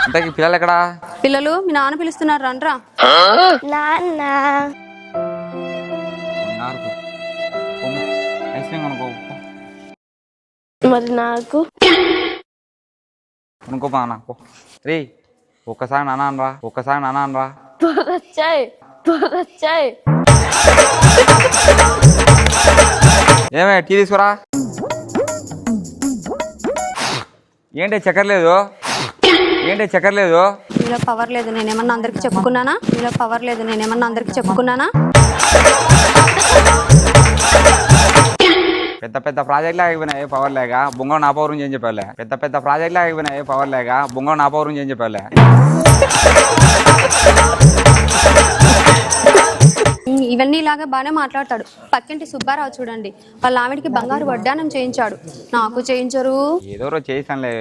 ఇంతకీ పిల్లలు ఎక్కడా? పిల్లలు మీ నాన్న పిలుస్తున్నారు రండ్రా. నాన్న ఐస్ క్రీమ్ కొనుక్కో. మరి నాకు కొనుక్కోపా నాకు రే. ఒక్కసారి నాన్న అనరా, ఒక్కసారి నాన్న అనరా. వచ్చాయి ఏమే టీ తీసుకురా. ఏంటి చక్కెర లేదు, ఏంటి చక్కెర లేదు. మీలో పవర్ లేదు నేనేమన్నా అందరికి చెప్పుకున్నానా? మీలో పవర్ లేదు నేనేమన్నా అందరికి చెప్పుకున్నానా? పెద్ద పెద్ద ప్రాజెక్టులు ఆగిపోయినాయి పవర్ లేక, బొంగ నా పవర్ నుంచి ఏం చెప్పాలే. పెద్ద పెద్ద ప్రాజెక్టులు ఆగిపోయినాయి పవర్ లేక, బొంగ నా పవర్ నుంచి ఏం చెప్పాలే. ఇవన్నీ ఇలాగే బాగానే మాట్లాడతాడు. పక్కింటి సుబ్బారావు చూడండి, వాళ్ళ ఆవిడికి బంగారు వడ్డానం చేయించాడు, నాకు చేయించరు. ఏదో రోజు చేసానులే.